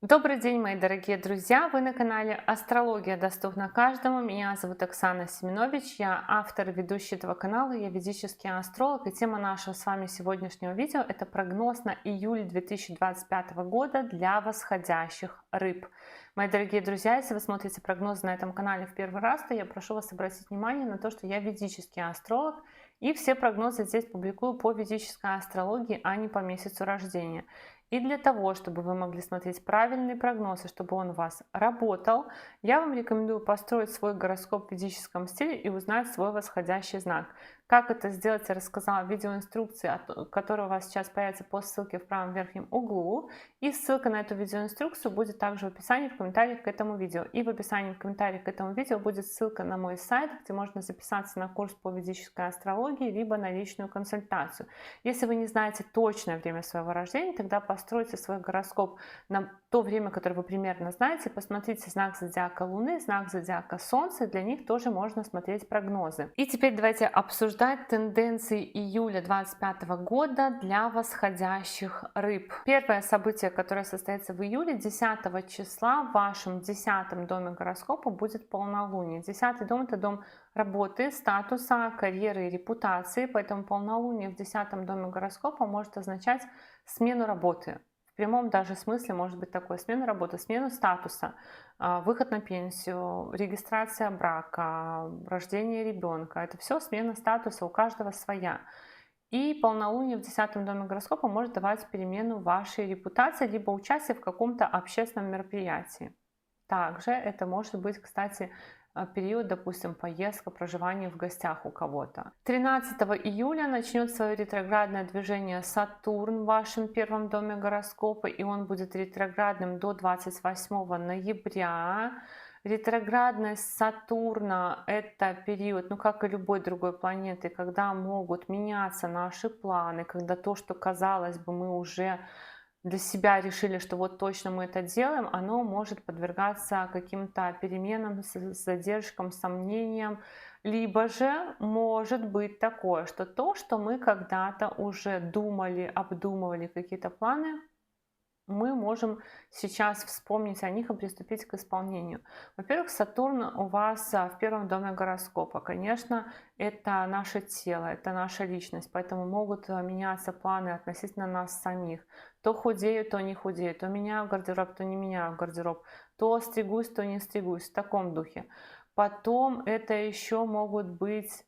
Добрый день, мои дорогие друзья! Вы на канале Астрология доступна каждому. Меня зовут Оксана Семенович, я автор и ведущий этого канала, я ведический астролог. И тема нашего с вами сегодняшнего видео — это прогноз на июль 2025 года для восходящих рыб. Мои дорогие друзья, если вы смотрите прогнозы на этом канале в первый раз, то я прошу вас обратить внимание на то, что я ведический астролог, и все прогнозы здесь публикую по ведической астрологии, а не по месяцу рождения. И для того, чтобы вы могли смотреть правильные прогнозы, чтобы он у вас работал, я вам рекомендую построить свой гороскоп в ведическом стиле и узнать свой восходящий знак. Как это сделать, я рассказала в видеоинструкции, которая у вас сейчас появится по ссылке в правом верхнем углу. И ссылка на эту видеоинструкцию будет также в описании, в комментариях к этому видео. И в описании, в комментариях к этому видео будет ссылка на мой сайт, где можно записаться на курс по ведической астрологии, либо на личную консультацию. Если вы не знаете точное время своего рождения, тогда постройте свой гороскоп на то время, которое вы примерно знаете. Посмотрите знак зодиака Луны, знак зодиака Солнца. Для них тоже можно смотреть прогнозы. И теперь давайте обсуждать тенденции июля 2025 года для восходящих рыб. Первое событие, которое состоится в июле, 10 числа в вашем 10-м доме гороскопа будет полнолуние. 10-й дом — это дом работы, статуса, карьеры и репутации, поэтому полнолуние в 10-м доме гороскопа может означать смену работы. В прямом даже смысле может быть такое: смена работы, смену статуса, выход на пенсию, регистрация брака, рождение ребенка. Это все смена статуса, у каждого своя. И полнолуние в 10-м доме гороскопа может давать перемену вашей репутации, либо участие в каком-то общественном мероприятии. Также это может быть, кстати, период, допустим, поездка, проживание в гостях у кого-то. 13 июля начнет свое ретроградное движение Сатурн в вашем первом доме гороскопа, и он будет ретроградным до 28 ноября. Ретроградность Сатурна — это период, как и любой другой планеты, когда могут меняться наши планы, когда то, что казалось бы мы уже для себя решили, что вот точно мы это делаем, оно может подвергаться каким-то переменам, задержкам, сомнениям. Либо же может быть такое, что то, что мы когда-то уже думали, обдумывали какие-то планы, мы можем сейчас вспомнить о них и приступить к исполнению. Во-первых, Сатурн у вас в первом доме гороскопа. Конечно, это наше тело, это наша личность, поэтому могут меняться планы относительно нас самих. То худею, то не худею, то меняю гардероб, то не меняю гардероб, то стригусь, то не стригусь, в таком духе. Потом это еще могут быть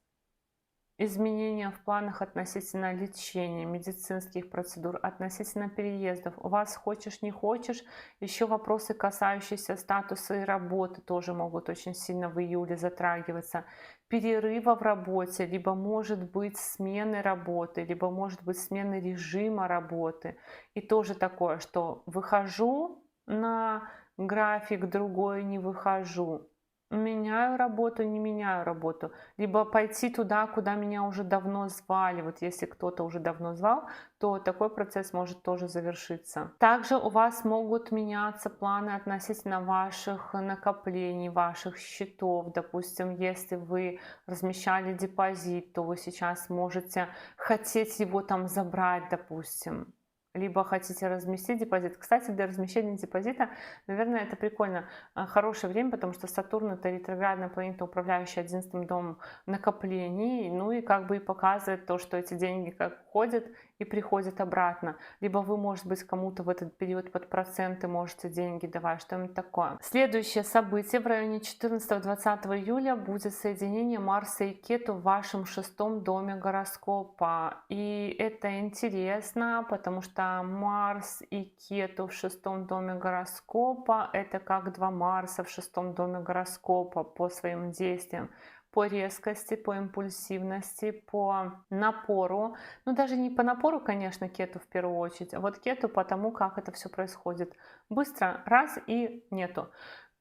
изменения в планах относительно лечения, медицинских процедур, относительно переездов. У вас хочешь не хочешь, еще вопросы, касающиеся статуса и работы, тоже могут очень сильно в июле затрагиваться. Перерыва в работе, либо может быть смены работы, либо может быть смены режима работы. И тоже такое, что выхожу на график другой, не выхожу. Меняю работу, не меняю работу. Либо пойти туда, куда меня уже давно звали. Вот если кто-то уже давно звал, то такой процесс может тоже завершиться. Также у вас могут меняться планы относительно ваших накоплений, ваших счетов. Допустим, если вы размещали депозит, то вы сейчас можете хотеть его там забрать, допустим. Либо хотите разместить депозит. Кстати, для размещения депозита, наверное, это прикольно. Хорошее время, потому что Сатурн — это ретроградная планета, управляющая 11-м домом накоплений, и как бы и показывает то, что эти деньги как ходят и приходят обратно. Либо вы, может быть, кому-то в этот период под проценты можете деньги давать, что-нибудь такое. Следующее событие в районе 14-20 июля будет соединение Марса и Кету в вашем 6-м доме гороскопа. И это интересно, потому что Марс и Кету в 6-м доме гороскопа — это как два Марса в 6-м доме гороскопа по своим действиям, по резкости, по импульсивности, по напору. Даже не по напору, конечно, Кету в первую очередь, а вот Кету по тому, как это все происходит. Быстро, раз и нету.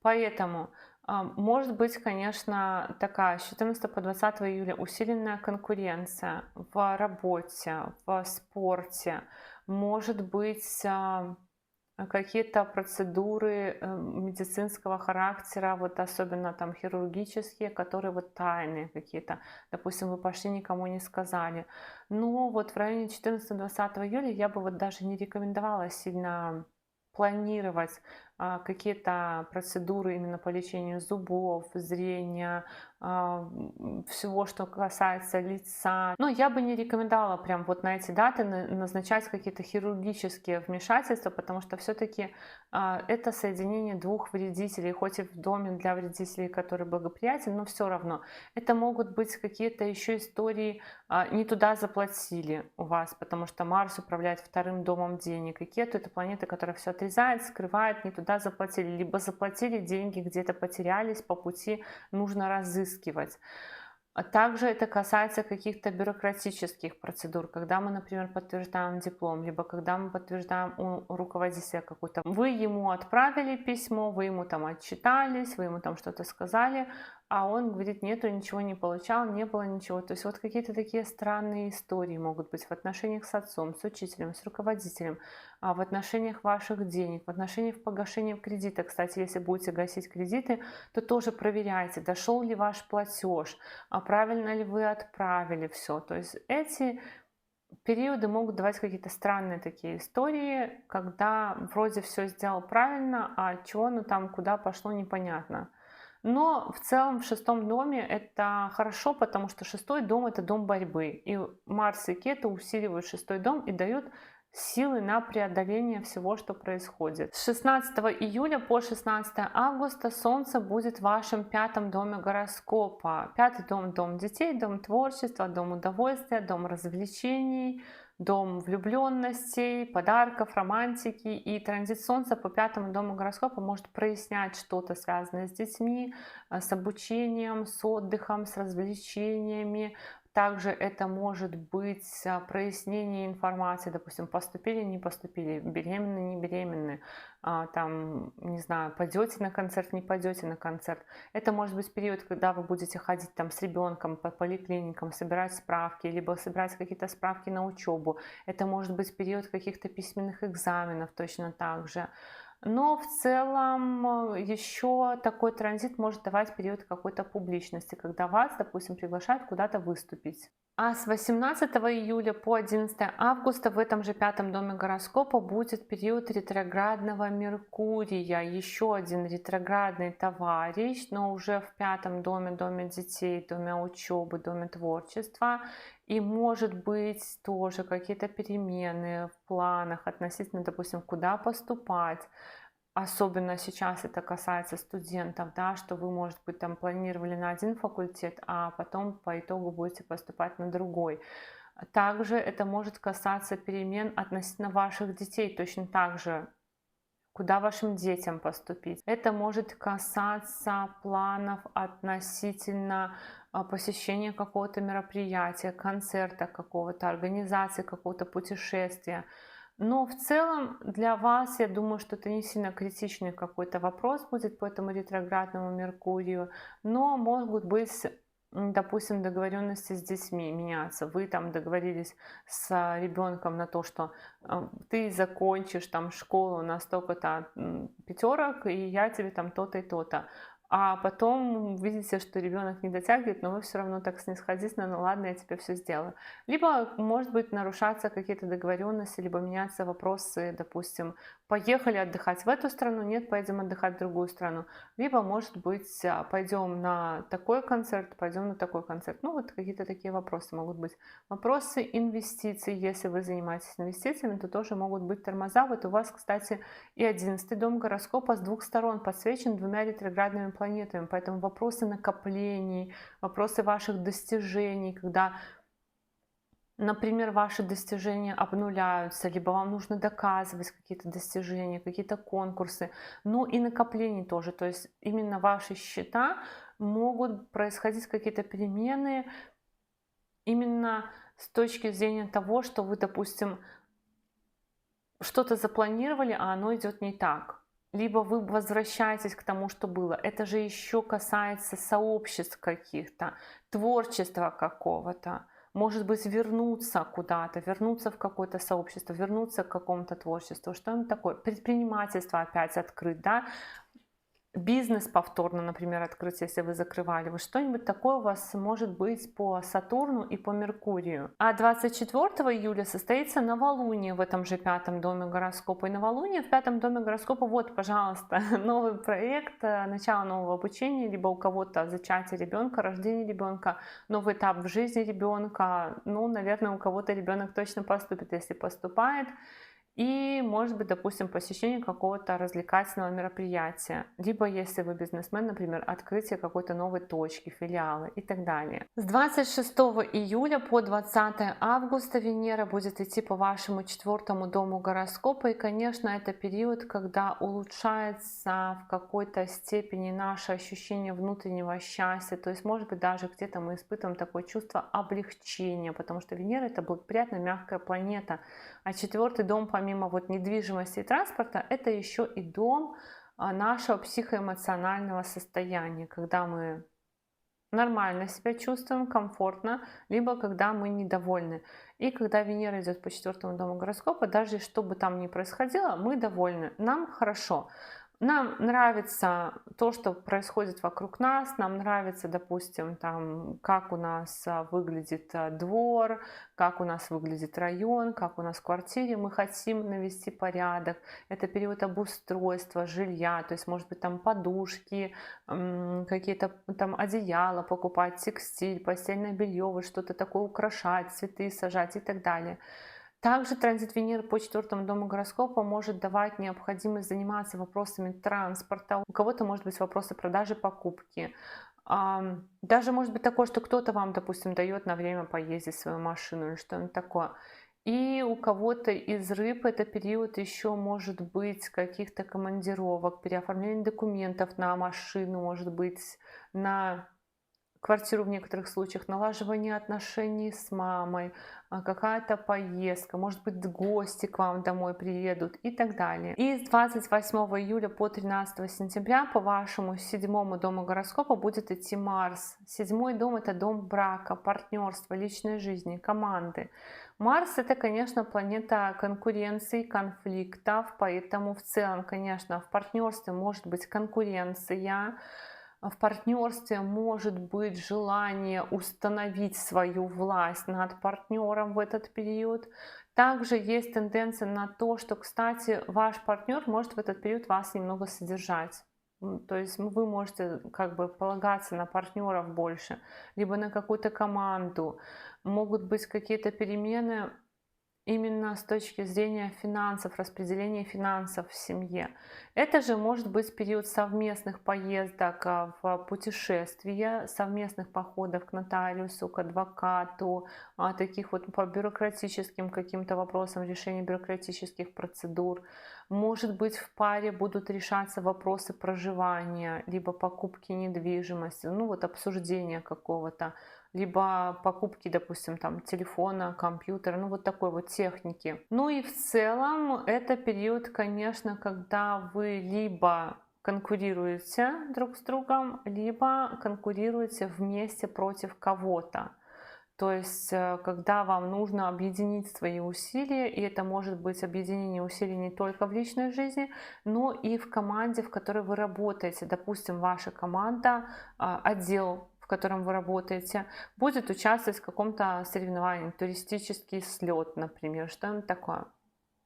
Поэтому может быть, конечно, такая с 14 по 20 июля усиленная конкуренция в работе, в спорте. Может быть, какие-то процедуры медицинского характера, вот особенно там хирургические, которые вот тайные какие-то. Допустим, вы пошли, никому не сказали. Но вот в районе 14-20 июля я бы вот даже не рекомендовала сильно планировать какие-то процедуры именно по лечению зубов, зрения, всего, что касается лица. Но я бы не рекомендовала прям вот на эти даты назначать какие-то хирургические вмешательства, потому что все-таки это соединение двух вредителей, хоть и в доме для вредителей, который благоприятен, но все равно. Это могут быть какие-то еще истории, не туда заплатили у вас, потому что Марс управляет вторым домом денег, и Кету — это планета, которая все отрезает, скрывает, не туда заплатили, либо заплатили, деньги где-то потерялись по пути, нужно разыскивать. А также это касается каких-то бюрократических процедур, когда мы, например, подтверждаем диплом, либо когда мы подтверждаем у руководителя какой-то. Вы ему отправили письмо, вы ему там отчитались, вы ему там что-то сказали, а он говорит: нету, ничего не получал, не было ничего. То есть вот какие-то такие странные истории могут быть в отношениях с отцом, с учителем, с руководителем, в отношениях ваших денег, в отношениях погашения кредита. Кстати, если будете гасить кредиты, то тоже проверяйте, дошел ли ваш платеж, правильно ли вы отправили все. То есть эти периоды могут давать какие-то странные такие истории, когда вроде все сделал правильно, а чего ну там куда пошло непонятно. Но в целом в шестом доме это хорошо, потому что шестой дом — это дом борьбы. И Марс и Кету усиливают шестой дом и дают силы на преодоление всего, что происходит. С 16 июля по 16 августа Солнце будет в вашем пятом доме гороскопа. Пятый дом — дом детей, дом творчества, дом удовольствия, дом развлечений, дом влюбленностей, подарков, романтики. И транзит Солнца по пятому дому гороскопа может прояснять что-то, связанное с детьми, с обучением, с отдыхом, с развлечениями. Также это может быть прояснение информации, допустим, поступили, не поступили, беременны, не беременны, там, не знаю, пойдете на концерт, не пойдете на концерт. Это может быть период, когда вы будете ходить там с ребенком по поликлиникам, собирать справки, либо собирать какие-то справки на учебу. Это может быть период каких-то письменных экзаменов точно так же. Но в целом еще такой транзит может давать период какой-то публичности, когда вас, допустим, приглашают куда-то выступить. А с 18 июля по 11 августа в этом же пятом доме гороскопа будет период ретроградного Меркурия. Еще один ретроградный товарищ, но уже в пятом доме, доме детей, доме учебы, доме творчества. И может быть тоже какие-то перемены в планах относительно, допустим, куда поступать. Особенно сейчас это касается студентов, да, что вы, может быть, там планировали на один факультет, а потом по итогу будете поступать на другой. Также это может касаться перемен относительно ваших детей, точно так же, куда вашим детям поступить. Это может касаться планов относительно посещения какого-то мероприятия, концерта какого-то, организации какого-то путешествия. Но в целом для вас, я думаю, что это не сильно критичный какой-то вопрос будет по этому ретроградному Меркурию, но могут быть, допустим, договоренности с детьми меняться. Вы там договорились с ребенком на то, что ты закончишь там школу на столько-то пятерок, и я тебе там то-то и то-то. А потом видите, что ребенок не дотягивает, но вы все равно так снисходительно: ну ладно, я тебе все сделаю. Либо, может быть, нарушаться какие-то договоренности, либо меняться вопросы, допустим, поехали отдыхать в эту страну, нет, поедем отдыхать в другую страну. Либо, может быть, пойдем на такой концерт, пойдем на такой концерт. Ну, вот какие-то такие вопросы могут быть. Вопросы инвестиций, если вы занимаетесь инвестициями, то тоже могут быть тормоза. Вот у вас, кстати, и 11-й дом гороскопа с двух сторон подсвечен двумя ретроградными планетами, поэтому вопросы накоплений, вопросы ваших достижений, когда, например, ваши достижения обнуляются, либо вам нужно доказывать какие-то достижения, какие-то конкурсы, ну и накоплений тоже, то есть именно ваши счета могут происходить какие-то перемены именно с точки зрения того, что вы, допустим, что-то запланировали, а оно идет не так. Либо вы возвращаетесь к тому, что было. Это же еще касается сообществ каких-то, творчества какого-то. Может быть, вернуться куда-то, вернуться в какое-то сообщество, вернуться к какому-то творчеству. Что-нибудь такое. Предпринимательство опять открыть, да. бизнес повторно, например, открыть, если вы закрывали. Вот что-нибудь такое у вас может быть по Сатурну и по Меркурию. А 24 июля состоится новолуние в этом же пятом доме гороскопа. И новолуние в пятом доме гороскопа, вот, пожалуйста, новый проект, начало нового обучения, либо у кого-то зачатие ребенка, рождение ребенка, новый этап в жизни ребенка. Ну, наверное, у кого-то ребенок точно поступит, если поступает. И, может быть, допустим, посещение какого-то развлекательного мероприятия. Либо, если вы бизнесмен, например, открытие какой-то новой точки, филиала и так далее. С 26 июля по 20 августа Венера будет идти по вашему 4 дому гороскопа. И, конечно, это период, когда улучшается в какой-то степени наше ощущение внутреннего счастья. То есть, может быть, даже где-то мы испытываем такое чувство облегчения, потому что Венера — это благоприятная, мягкая планета. А 4 дом, помимо вот недвижимости и транспорта, это еще и дом нашего психоэмоционального состояния, когда мы нормально себя чувствуем, комфортно, либо когда мы недовольны. И когда Венера идет по 4 дому гороскопа, даже что бы там ни происходило, мы довольны, нам хорошо. Нам нравится то, что происходит вокруг нас, нам нравится, допустим, там, как у нас выглядит двор, как у нас выглядит район, как у нас в квартире, мы хотим навести порядок. Это период обустройства жилья, то есть, может быть, там подушки, какие-то там одеяла покупать, текстиль, постельное белье, вот что-то такое украшать, цветы сажать и так далее. Также транзит Венеры по 4 дому гороскопа может давать необходимость заниматься вопросами транспорта. У кого-то, может быть, вопросы продажи, покупки. Даже может быть такое, что кто-то вам, допустим, дает на время поездить свою машину или что-нибудь такое. И у кого-то из рыб это период еще может быть каких-то командировок, переоформления документов на машину, может быть, на квартиру в некоторых случаях, налаживание отношений с мамой, какая-то поездка, может быть, гости к вам домой приедут и так далее. И с 28 июля по 13 сентября по вашему 7 дому гороскопа будет идти Марс. 7 дом — это дом брака, партнерства, личной жизни, команды. Марс — это, конечно, планета конкуренции, конфликтов, поэтому в целом, конечно, в партнерстве может быть конкуренция, в партнерстве может быть желание установить свою власть над партнером в этот период. Также есть тенденция на то, что, кстати, ваш партнер может в этот период вас немного содержать. То есть вы можете как бы полагаться на партнеров больше, либо на какую-то команду. Могут быть какие-то перемены именно с точки зрения финансов, распределения финансов в семье. Это же может быть период совместных поездок в путешествия, совместных походов к нотариусу, к адвокату, таких вот по бюрократическим каким-то вопросам, решения бюрократических процедур. Может быть, в паре будут решаться вопросы проживания, либо покупки недвижимости, ну вот обсуждения какого-то, либо покупки, допустим, там телефона, компьютера, ну вот такой вот техники. Ну и в целом это период, конечно, когда вы либо конкурируете друг с другом, либо конкурируете вместе против кого-то. То есть, когда вам нужно объединить свои усилия, и это может быть объединение усилий не только в личной жизни, но и в команде, в которой вы работаете. Допустим, ваша команда, отдел, в котором вы работаете, будет участвовать в каком-то соревновании, туристический слет, например, что-нибудь такое.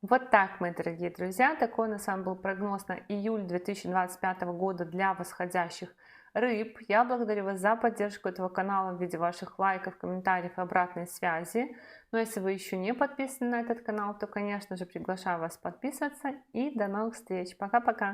Вот так, мои дорогие друзья, такой на самом был прогноз на июль 2025 года для восходящих рыб. Я благодарю вас за поддержку этого канала в виде ваших лайков, комментариев и обратной связи. Но если вы еще не подписаны на этот канал, то, конечно же, приглашаю вас подписываться. И до новых встреч. Пока-пока!